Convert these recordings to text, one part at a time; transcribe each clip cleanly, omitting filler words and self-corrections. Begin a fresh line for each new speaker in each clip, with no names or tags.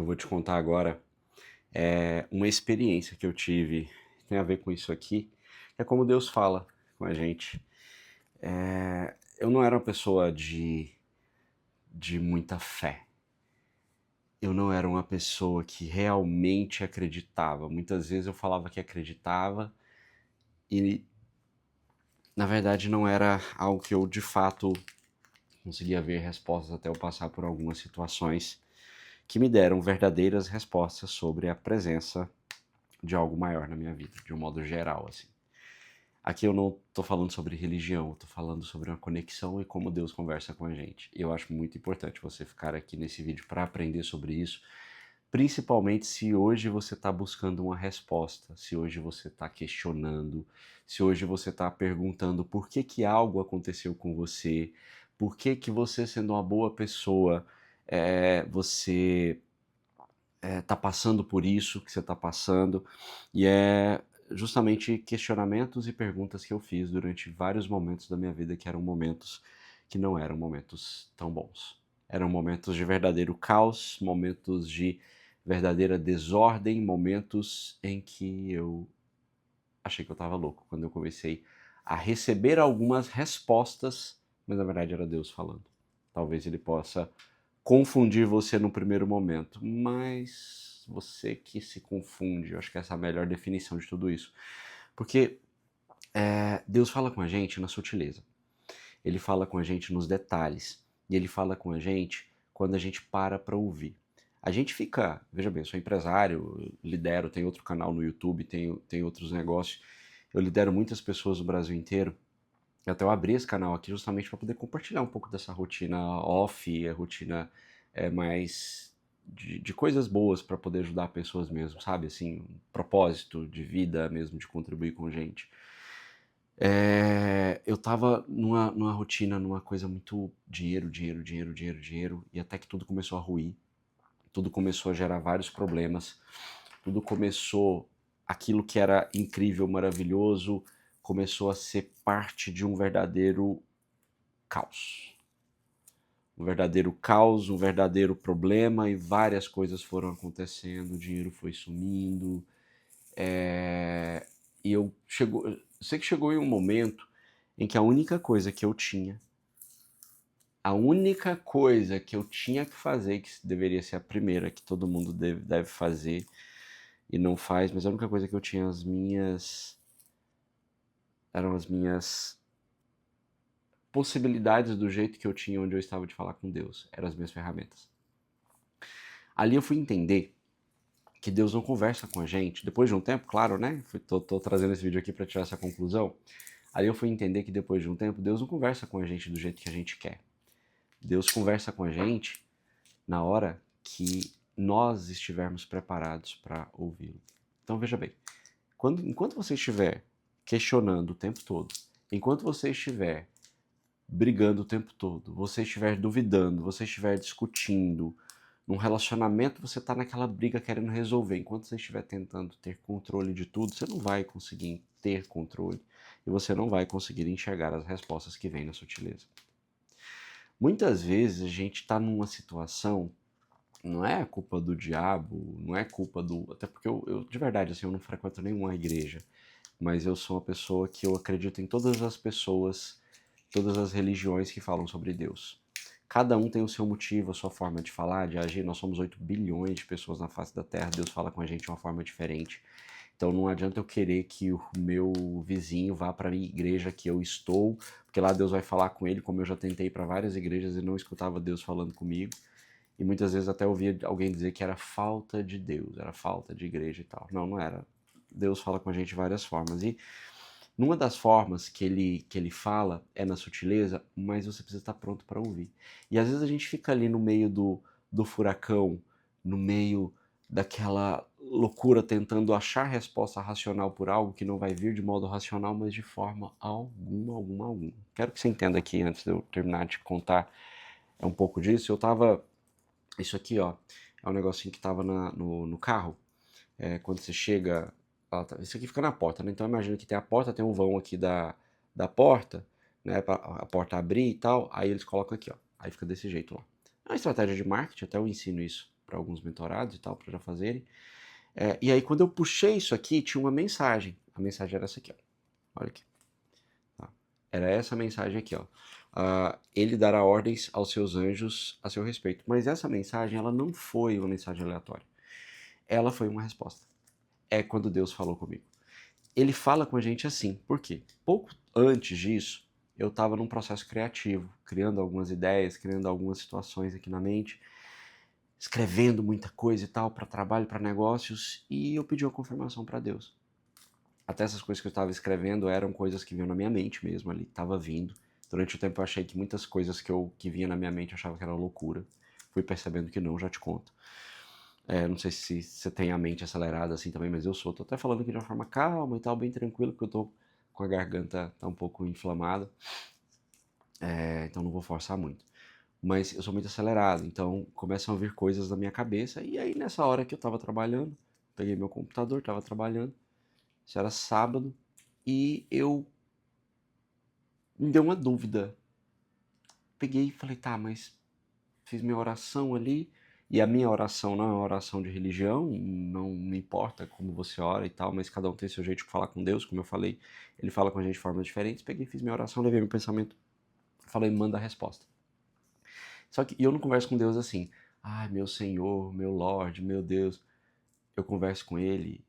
vou te contar agora uma experiência que eu tive, tem a ver com isso aqui, é como Deus fala com a gente. Eu não era uma pessoa de muita fé. Eu não era uma pessoa que realmente acreditava. Muitas vezes eu falava que acreditava e, na verdade, não era algo que eu, de fato, conseguia ver respostas até eu passar por algumas situações que me deram verdadeiras respostas sobre a presença de algo maior na minha vida, de um modo geral, assim. Aqui eu não tô falando sobre religião, eu tô falando sobre uma conexão e como Deus conversa com a gente. E eu acho muito importante você ficar aqui nesse vídeo para aprender sobre isso, principalmente se hoje você está buscando uma resposta, se hoje você está questionando, se hoje você está perguntando por que que algo aconteceu com você, por que que você, sendo uma boa pessoa, você tá passando por isso que você está passando, e é justamente questionamentos e perguntas que eu fiz durante vários momentos da minha vida que eram momentos que não eram momentos tão bons. Eram momentos de verdadeiro caos, momentos de verdadeira desordem, momentos em que eu achei que eu estava louco, quando eu comecei a receber algumas respostas, mas na verdade era Deus falando. Talvez ele possa confundir você no primeiro momento, mas você que se confunde, eu acho que essa é a melhor definição de tudo isso. Porque Deus fala com a gente na sutileza, ele fala com a gente nos detalhes, e ele fala com a gente quando a gente para ouvir. A gente fica, veja bem, eu sou empresário, lidero, tenho outro canal no YouTube, tenho outros negócios, eu lidero muitas pessoas no Brasil inteiro. Até eu abri esse canal aqui justamente para poder compartilhar um pouco dessa rotina off, a rotina mais de coisas boas para poder ajudar pessoas mesmo, sabe? Assim, um propósito de vida mesmo, de contribuir com gente. Eu tava numa rotina, numa coisa muito dinheiro, dinheiro, dinheiro, dinheiro, dinheiro, e até que tudo começou a ruir, tudo começou a gerar vários problemas, tudo começou, aquilo que era incrível, maravilhoso, começou a ser parte de um verdadeiro caos. Um verdadeiro caos, um verdadeiro problema, e várias coisas foram acontecendo, o dinheiro foi sumindo, e sei que chegou em um momento em que a única coisa que eu tinha que fazer, que deveria ser a primeira, que todo mundo deve fazer e não faz, mas a única coisa que eu tinha eram as minhas possibilidades do jeito que eu tinha, onde eu estava de falar com Deus, eram as minhas ferramentas. Ali eu fui entender que Deus não conversa com a gente, depois de um tempo, claro, né? Tô trazendo esse vídeo aqui para tirar essa conclusão. Ali eu fui entender que depois de um tempo, Deus não conversa com a gente do jeito que a gente quer. Deus conversa com a gente na hora que nós estivermos preparados para ouvi-lo. Então veja bem, enquanto você estiver questionando o tempo todo, enquanto você estiver brigando o tempo todo, você estiver duvidando, você estiver discutindo, num relacionamento você está naquela briga querendo resolver, enquanto você estiver tentando ter controle de tudo, você não vai conseguir ter controle e você não vai conseguir enxergar as respostas que vêm na sutileza. Muitas vezes a gente está numa situação, não é culpa do diabo, não é culpa do... Até porque eu de verdade, assim, eu não frequento nenhuma igreja, mas eu sou uma pessoa que eu acredito em todas as pessoas, todas as religiões que falam sobre Deus. Cada um tem o seu motivo, a sua forma de falar, de agir. Nós somos 8 bilhões de pessoas na face da Terra, Deus fala com a gente de uma forma diferente. Então não adianta eu querer que o meu vizinho vá para a igreja que eu estou, porque lá Deus vai falar com ele, como eu já tentei para várias igrejas e não escutava Deus falando comigo. E muitas vezes até ouvia alguém dizer que era falta de Deus, era falta de igreja e tal. Não, não era. Deus fala com a gente de várias formas. E numa das formas que ele fala é na sutileza, mas você precisa estar pronto para ouvir. E às vezes a gente fica ali no meio do furacão, no meio daquela loucura, tentando achar resposta racional por algo que não vai vir de modo racional, mas de forma alguma. Quero que você entenda aqui, antes de eu terminar de contar um pouco disso. Isso aqui, ó, é um negocinho que estava no carro. Quando você chega, isso aqui fica na porta, né? Então imagina que tem a porta, tem um vão aqui da porta, né? Pra a porta abrir e tal, aí eles colocam aqui, ó. Aí fica desse jeito lá. É uma estratégia de marketing, até eu ensino isso para alguns mentorados e tal, para já fazerem. E aí quando eu puxei isso aqui, tinha uma mensagem. A mensagem era essa aqui, ó. Olha aqui. Tá? Era essa mensagem aqui, ó. Ele dará ordens aos seus anjos a seu respeito. Mas essa mensagem, ela não foi uma mensagem aleatória. Ela foi uma resposta. É quando Deus falou comigo. Ele fala com a gente assim. Por quê? Pouco antes disso, eu estava num processo criativo, criando algumas ideias, criando algumas situações aqui na mente, escrevendo muita coisa e tal, para trabalho, para negócios, e eu pedi uma confirmação para Deus. Até essas coisas que eu estava escrevendo eram coisas que vinham na minha mente mesmo ali, estava vindo. Durante o tempo eu achei que muitas coisas que vinham na minha mente eu achava que era loucura. Fui percebendo que não, já te conto. Não sei se você tem a mente acelerada assim também, mas eu sou. Tô até falando aqui de uma forma calma e tal, bem tranquilo, porque eu tô com a garganta tá um pouco inflamada. Então não vou forçar muito. Mas eu sou muito acelerado, então começam a vir coisas na minha cabeça. E aí nessa hora que eu tava trabalhando, peguei meu computador, tava trabalhando. Isso era sábado. E me deu uma dúvida. Peguei e falei, tá, mas fiz minha oração ali, e a minha oração não é uma oração de religião, não me importa como você ora e tal, mas cada um tem seu jeito de falar com Deus, como eu falei, ele fala com a gente de formas diferentes. Peguei, fiz minha oração, levei meu pensamento, falei, manda a resposta. Só que eu não converso com Deus assim, ai, meu Senhor, meu Lorde, meu Deus. Eu converso com ele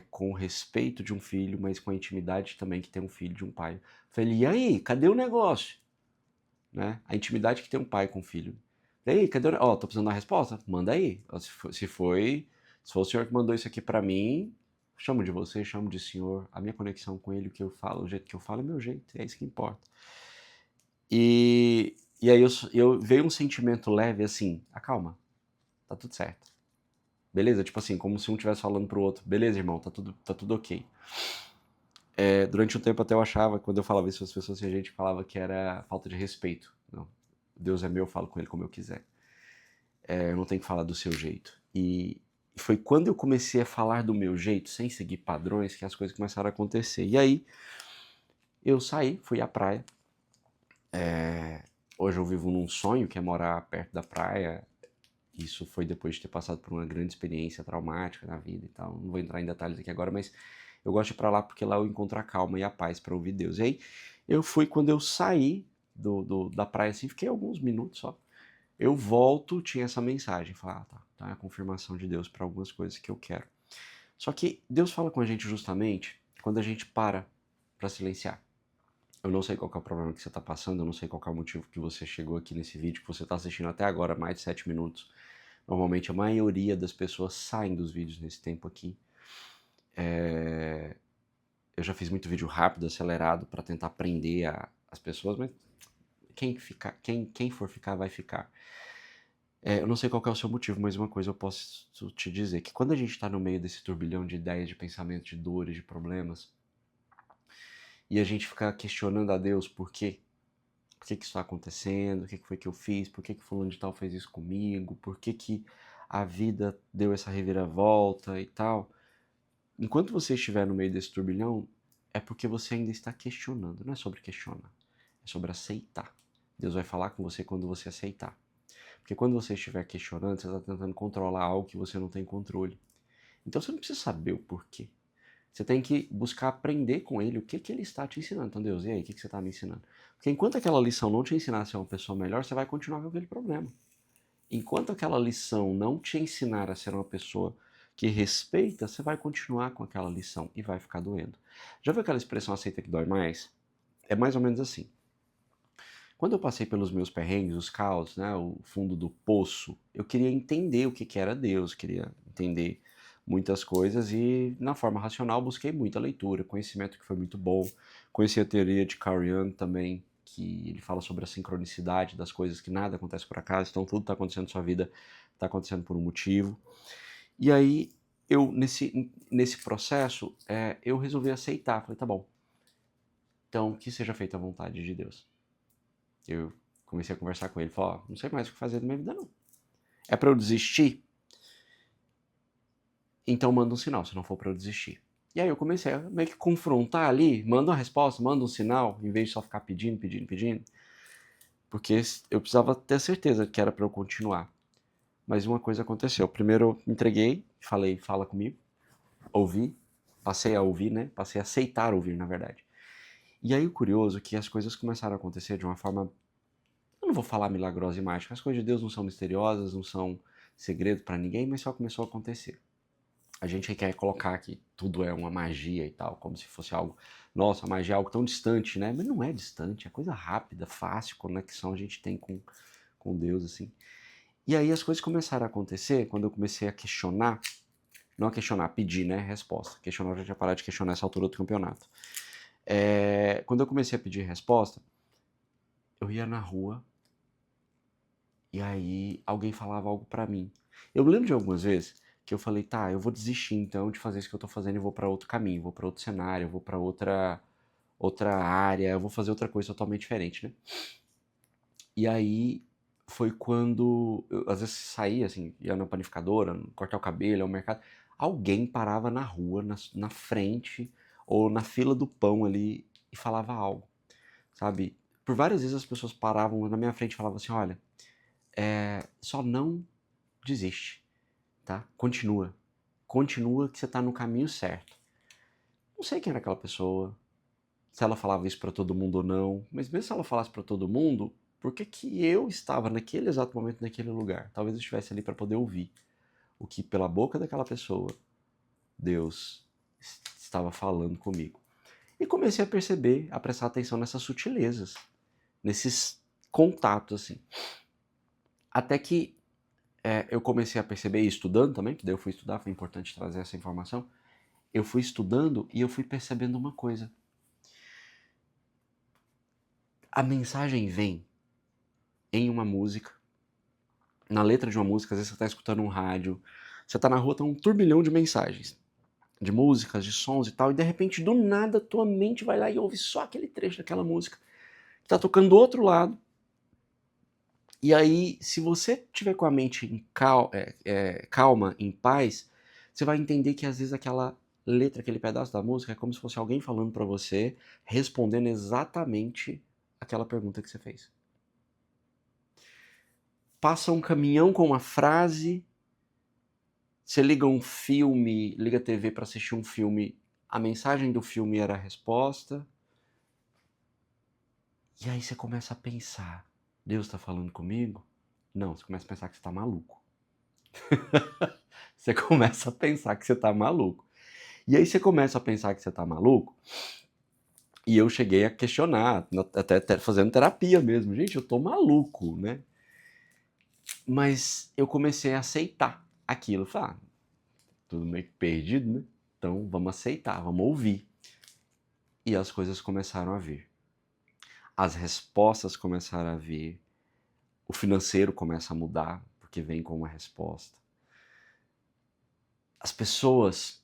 com o respeito de um filho, mas com a intimidade também que tem um filho de um pai. Falei, e aí, cadê o negócio? Né? A intimidade que tem um pai com um filho. E aí, cadê o... Ó, tô precisando da resposta? Manda aí. Se foi o senhor que mandou isso aqui pra mim, chamo de você, chamo de senhor. A minha conexão com ele, o que eu falo, o jeito que eu falo é meu jeito, é isso que importa. E aí eu veio um sentimento leve assim, acalma, tá tudo certo. Beleza? Tipo assim, como se um estivesse falando pro outro, beleza, irmão, tá tudo ok. Durante um tempo até eu achava, quando eu falava isso, as pessoas, a gente falava que era falta de respeito. Não. Deus é meu, eu falo com ele como eu quiser. Eu não tenho que falar do seu jeito. E foi quando eu comecei a falar do meu jeito, sem seguir padrões, que as coisas começaram a acontecer. E aí, eu saí, fui à praia. Hoje eu vivo num sonho, que é morar perto da praia. Isso foi depois de ter passado por uma grande experiência traumática na vida e tal. Não vou entrar em detalhes aqui agora, mas eu gosto de ir pra lá porque lá eu encontro a calma e a paz para ouvir Deus. E aí, eu fui, quando eu saí da praia, assim, fiquei alguns minutos só. Eu volto, tinha essa mensagem, falar, tá, é a confirmação de Deus para algumas coisas que eu quero. Só que Deus fala com a gente justamente quando a gente para silenciar. Eu não sei qual é o problema que você está passando, eu não sei qual é o motivo que você chegou aqui nesse vídeo, que você está assistindo até agora, mais de 7 minutos. Normalmente a maioria das pessoas saem dos vídeos nesse tempo aqui. Eu já fiz muito vídeo rápido, acelerado, para tentar prender as pessoas, mas quem for ficar, vai ficar. Eu não sei qual é o seu motivo, mas uma coisa eu posso te dizer, que quando a gente está no meio desse turbilhão de ideias, de pensamentos, de dores, de problemas, e a gente fica questionando a Deus por quê? Por que isso está acontecendo? O que foi que eu fiz? Por que fulano de tal fez isso comigo? Por que a vida deu essa reviravolta e tal? Enquanto você estiver no meio desse turbilhão, é porque você ainda está questionando. Não é sobre questionar, é sobre aceitar. Deus vai falar com você quando você aceitar. Porque quando você estiver questionando, você está tentando controlar algo que você não tem controle. Então você não precisa saber o porquê. Você tem que buscar aprender com ele o que ele está te ensinando. Então, Deus, e aí, o que você está me ensinando? Porque enquanto aquela lição não te ensinar a ser uma pessoa melhor, você vai continuar com aquele problema. Enquanto aquela lição não te ensinar a ser uma pessoa que respeita, você vai continuar com aquela lição e vai ficar doendo. Já viu aquela expressão aceita que dói mais? É mais ou menos assim. Quando eu passei pelos meus perrengues, os caos, né, o fundo do poço, eu queria entender o que era Deus, queria entender muitas coisas e, na forma racional, busquei muita leitura, conhecimento que foi muito bom. Conheci a teoria de Carl Jung também, que ele fala sobre a sincronicidade das coisas, que nada acontece por acaso, então tudo está acontecendo na sua vida, está acontecendo por um motivo. E aí, eu nesse processo, eu resolvi aceitar, falei, tá bom, então que seja feita a vontade de Deus. Eu comecei a conversar com ele, falei, não sei mais o que fazer na minha vida não. É pra eu desistir? Então manda um sinal, se não for pra eu desistir. E aí eu comecei a meio que confrontar ali, manda uma resposta, manda um sinal, em vez de só ficar pedindo, porque eu precisava ter certeza que era pra eu continuar. mas uma coisa aconteceu. Primeiro eu entreguei, falei, fala comigo, ouvi, passei a ouvir, né? Passei a aceitar ouvir, na verdade. E aí o curioso é que as coisas começaram a acontecer de uma forma, eu não vou falar milagrosa e mágica, as coisas de Deus não são misteriosas, não são segredo para ninguém, mas só começou a acontecer. A gente quer colocar que tudo é uma magia e tal, como se fosse algo, nossa, a magia é algo tão distante, né? Mas não é distante, é coisa rápida, fácil, conexão a gente tem com Deus, assim. E aí as coisas começaram a acontecer quando eu comecei a questionar, não a questionar, a pedir, né, resposta. Questionar, eu já tinha parado de questionar essa altura do campeonato. Quando eu comecei a pedir resposta, eu ia na rua e aí alguém falava algo pra mim. Eu lembro de algumas vezes que eu falei, tá, eu vou desistir então de fazer isso que eu tô fazendo e vou pra outro caminho, vou pra outro cenário, vou pra outra área, eu vou fazer outra coisa totalmente diferente, né? E aí foi quando eu às vezes saía assim, ia na panificadora, cortar o cabelo, ao mercado, alguém parava na rua, na frente ou na fila do pão ali e falava algo, sabe? Por várias vezes as pessoas paravam na minha frente e falavam assim, olha, só não desiste, tá? Continua. Continua que você tá no caminho certo. Não sei quem era aquela pessoa, se ela falava isso pra todo mundo ou não, mas mesmo se ela falasse pra todo mundo, por que que eu estava naquele exato momento naquele lugar? Talvez eu estivesse ali pra poder ouvir o que pela boca daquela pessoa Deus estava falando comigo. E comecei a perceber, a prestar atenção nessas sutilezas, nesses contatos assim. Até que eu comecei a perceber, estudando também, que daí eu fui estudar, foi importante trazer essa informação. Eu fui estudando e eu fui percebendo uma coisa. A mensagem vem em uma música, na letra de uma música, às vezes você está escutando um rádio, você está na rua, tem um turbilhão de mensagens, de músicas, de sons e tal, e de repente, do nada, tua mente vai lá e ouve só aquele trecho daquela música, que está tocando do outro lado, e aí, se você tiver com a mente calma, em paz, você vai entender que às vezes aquela letra, aquele pedaço da música é como se fosse alguém falando para você, respondendo exatamente aquela pergunta que você fez. Passa um caminhão com uma frase, você liga um filme, liga a TV para assistir um filme, a mensagem do filme era a resposta, e aí você começa a pensar, Deus está falando comigo? Não, você começa a pensar que você está maluco. Você começa a pensar que você tá maluco. E aí você começa a pensar que você tá maluco, e eu cheguei a questionar, até fazendo terapia mesmo. Gente, eu tô maluco, né? Mas eu comecei a aceitar aquilo. Falei, tudo meio que perdido, né? Então vamos aceitar, vamos ouvir. E as coisas começaram a vir. As respostas começaram a vir. O financeiro começa a mudar, porque vem com uma resposta. As pessoas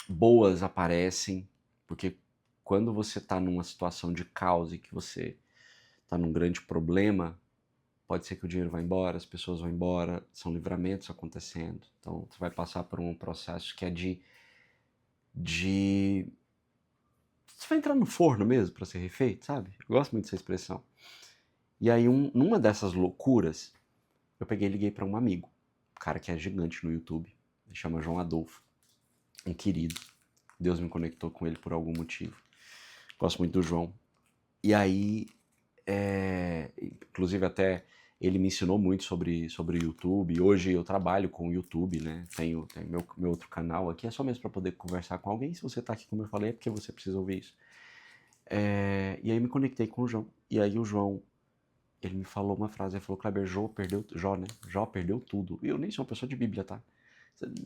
boas aparecem, porque quando você está numa situação de caos e que você está num grande problema, pode ser que o dinheiro vá embora, as pessoas vão embora, são livramentos acontecendo. Então você vai passar por um processo que é de... Você vai entrar no forno mesmo para ser refeito, sabe? Eu gosto muito dessa expressão. E aí, numa dessas loucuras, eu peguei e liguei para um amigo, um cara que é gigante no YouTube, ele chama João Adolfo, um querido. Deus me conectou com ele por algum motivo. Gosto muito do João. E aí, inclusive até ele me ensinou muito sobre o YouTube. Hoje eu trabalho com o YouTube, né? Tenho meu outro canal aqui, é só mesmo para poder conversar com alguém. Se você tá aqui, como eu falei, é porque você precisa ouvir isso. E aí me conectei com o João. E aí o João, ele me falou uma frase, ele falou, Kleber, Jó, né? Jó perdeu tudo. E eu nem sou uma pessoa de Bíblia, tá?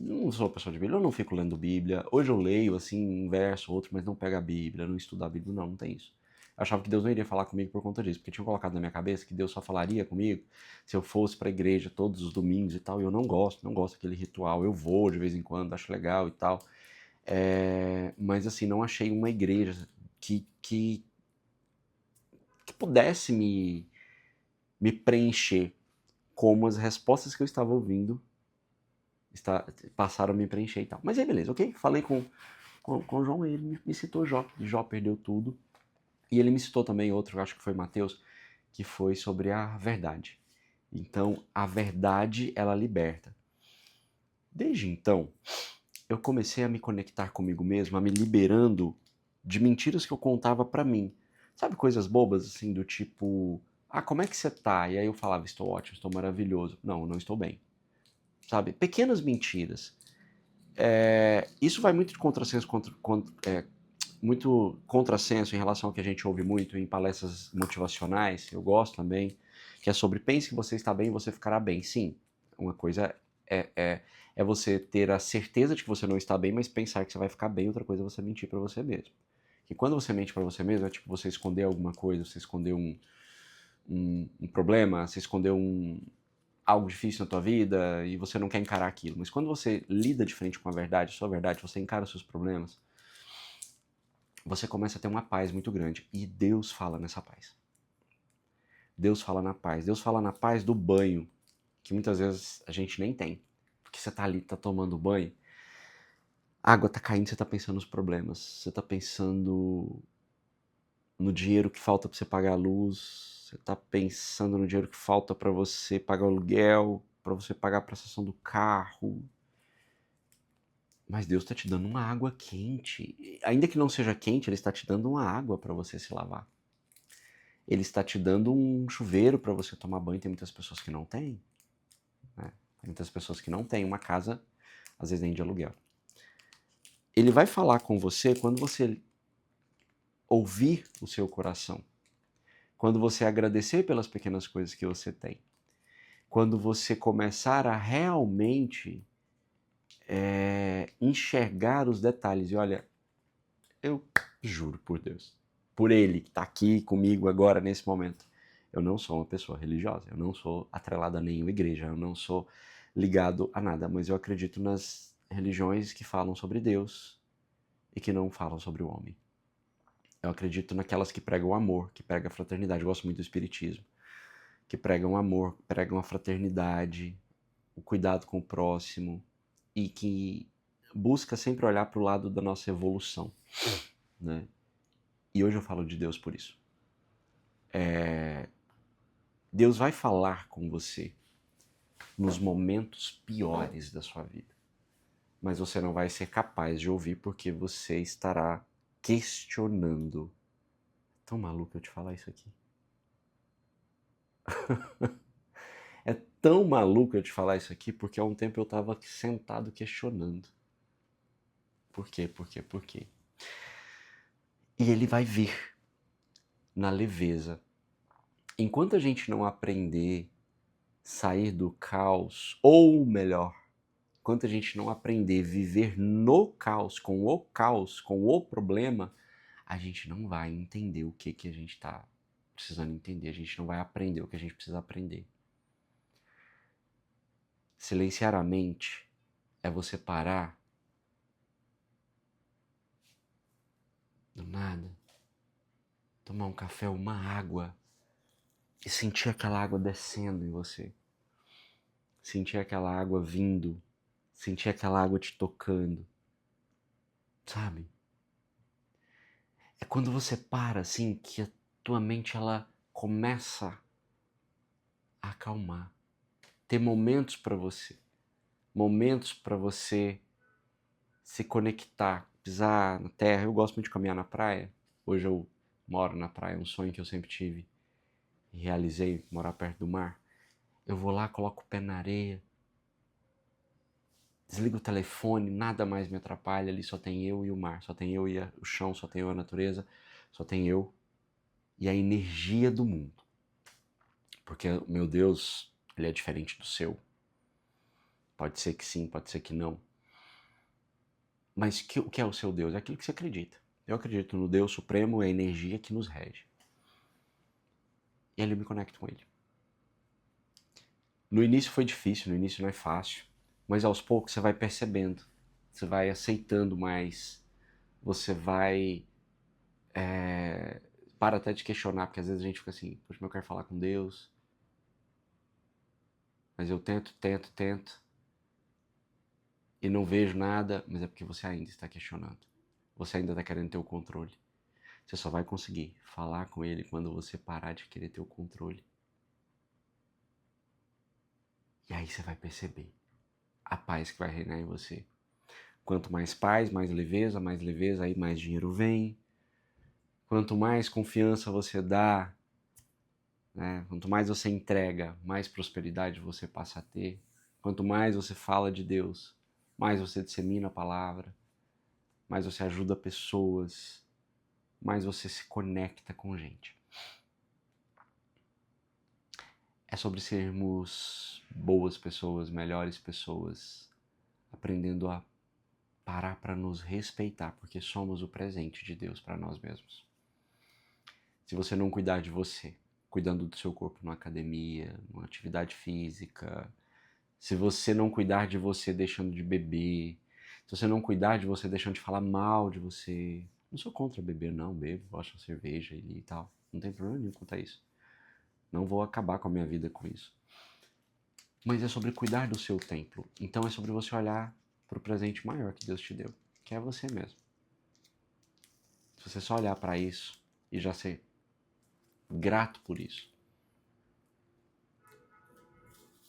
Não sou uma pessoa de Bíblia, eu não fico lendo Bíblia. Hoje eu leio, assim, um verso, outro, mas não pego a Bíblia, não estudo a Bíblia, não tem isso. Eu achava que Deus não iria falar comigo por conta disso, porque tinham colocado na minha cabeça que Deus só falaria comigo se eu fosse pra igreja todos os domingos e tal, e eu não gosto daquele ritual. Eu vou de vez em quando, acho legal e tal. Mas assim, não achei uma igreja que pudesse me preencher como as respostas que eu estava ouvindo passaram a me preencher e tal. Mas aí beleza, ok? Falei com o João, e ele me citou Jó. Jó perdeu tudo. E ele me citou também outro, acho que foi Mateus, que foi sobre a verdade. Então, a verdade, ela liberta. Desde então, eu comecei a me conectar comigo mesmo, a me liberando de mentiras que eu contava pra mim. Sabe, coisas bobas, assim, do tipo... Ah, como é que você tá? E aí eu falava, estou ótimo, estou maravilhoso. Não, não estou bem. Sabe? Pequenas mentiras. Isso vai muito de contrassenso muito contrassenso em relação ao que a gente ouve muito em palestras motivacionais, eu gosto também, que é sobre pense que você está bem e você ficará bem. Sim, uma coisa é você ter a certeza de que você não está bem, mas pensar que você vai ficar bem, outra coisa é você mentir para você mesmo. E quando você mente para você mesmo, é tipo você esconder alguma coisa, você esconder um problema, você esconder algo difícil na tua vida e você não quer encarar aquilo. Mas quando você lida de frente com a verdade, sua verdade, você encara os seus problemas, você começa a ter uma paz muito grande. E Deus fala nessa paz. Deus fala na paz. Deus fala na paz do banho, que muitas vezes a gente nem tem. Porque você tá ali, tá tomando banho, a água tá caindo, você tá pensando nos problemas. Você tá pensando no dinheiro que falta pra você pagar a luz. Você tá pensando no dinheiro que falta pra você pagar o aluguel, pra você pagar a prestação do carro. Mas Deus tá te dando uma água quente. Ainda que não seja quente, Ele está te dando uma água pra você se lavar. Ele está te dando um chuveiro para você tomar banho. Tem muitas pessoas que não têm, né? Tem muitas pessoas que não têm uma casa, às vezes nem de aluguel. Ele vai falar com você quando você ouvir o seu coração, quando você agradecer pelas pequenas coisas que você tem, quando você começar a realmente enxergar os detalhes. E olha, eu juro por Deus, por Ele que está aqui comigo agora, nesse momento, eu não sou uma pessoa religiosa, eu não sou atrelado a nenhuma igreja, eu não sou ligado a nada, mas eu acredito nas religiões que falam sobre Deus e que não falam sobre o homem. Eu acredito naquelas que pregam o amor, que pregam a fraternidade. Eu gosto muito do espiritismo, que pregam o amor, pregam a fraternidade, o cuidado com o próximo e que busca sempre olhar para o lado da nossa evolução, né? E hoje eu falo de Deus por isso. Deus vai falar com você nos momentos piores da sua vida, mas você não vai ser capaz de ouvir porque você estará questionando. Tão maluco eu te falar isso aqui. É tão maluco eu te falar isso aqui porque há um tempo eu estava sentado questionando. Por quê? Por quê? Por quê? E ele vai vir na leveza. Enquanto a gente não aprender a sair do caos, ou melhor, enquanto a gente não aprender a viver no caos, com o problema, a gente não vai entender o que a gente está precisando entender, a gente não vai aprender o que a gente precisa aprender. Silenciar a mente é você parar do nada, tomar um café, uma água e sentir aquela água descendo em você. Sentir aquela água vindo, sentir aquela água te tocando, sabe? É quando você para assim que a tua mente ela começa a acalmar. Ter momentos para você se conectar, pisar na terra. Eu gosto muito de caminhar na praia. Hoje eu moro na praia, é um sonho que eu sempre tive e realizei, morar perto do mar. Eu vou lá, coloco o pé na areia, desligo o telefone, nada mais me atrapalha, ali só tem eu e o mar, só tem eu e o chão, só tem eu e a natureza, só tem eu e a energia do mundo. Porque o meu Deus, ele é diferente do seu. Pode ser que sim, pode ser que não. Mas o que é o seu Deus? É aquilo que você acredita. Eu acredito no Deus Supremo, é a energia que nos rege. E ali eu me conecto com ele. No início foi difícil, no início não é fácil, mas aos poucos você vai percebendo, você vai aceitando mais, você vai... para até de questionar, porque às vezes a gente fica assim, poxa, eu quero falar com Deus, mas eu tento, e não vejo nada, mas é porque você ainda está questionando. Você ainda está querendo ter o controle. Você só vai conseguir falar com ele quando você parar de querer ter o controle. E aí você vai perceber a paz que vai reinar em você. Quanto mais paz, mais leveza, aí mais dinheiro vem. Quanto mais confiança você dá, né? Quanto mais você entrega, mais prosperidade você passa a ter. Quanto mais você fala de Deus, mais você dissemina a palavra, mais você ajuda pessoas, mais você se conecta com gente. É sobre sermos boas pessoas, melhores pessoas, aprendendo a parar para nos respeitar, porque somos o presente de Deus para nós mesmos. Se você não cuidar de você, cuidando do seu corpo numa academia, numa atividade física, se você não cuidar de você deixando de beber, se você não cuidar de você deixando de falar mal de você, não sou contra beber não, bebo, gosto de cerveja e tal, não tem problema nenhum quanto a isso. Não vou acabar com a minha vida com isso. Mas é sobre cuidar do seu templo. Então é sobre você olhar para o presente maior que Deus te deu, que é você mesmo. Se você só olhar para isso e já ser grato por isso,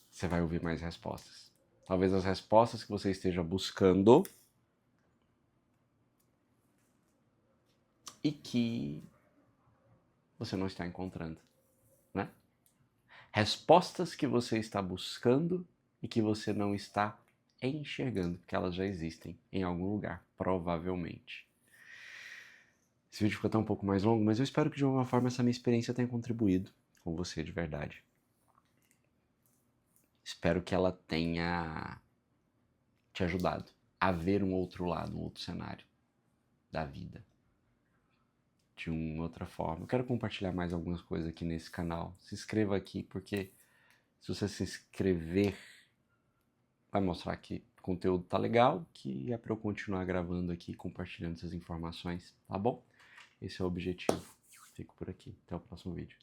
você vai ouvir mais respostas. Talvez as respostas que você esteja buscando e que você não está encontrando, né? Respostas que você está buscando e que você não está enxergando, porque elas já existem em algum lugar, provavelmente. Esse vídeo ficou até um pouco mais longo, mas eu espero que de alguma forma essa minha experiência tenha contribuído com você de verdade. Espero que ela tenha te ajudado a ver um outro lado, um outro cenário da vida de uma outra forma. Eu quero compartilhar mais algumas coisas aqui nesse canal. Se inscreva aqui, porque se você se inscrever, vai mostrar que o conteúdo tá legal, que é para eu continuar gravando aqui e compartilhando essas informações, tá bom? Esse é o objetivo. Fico por aqui. Até o próximo vídeo.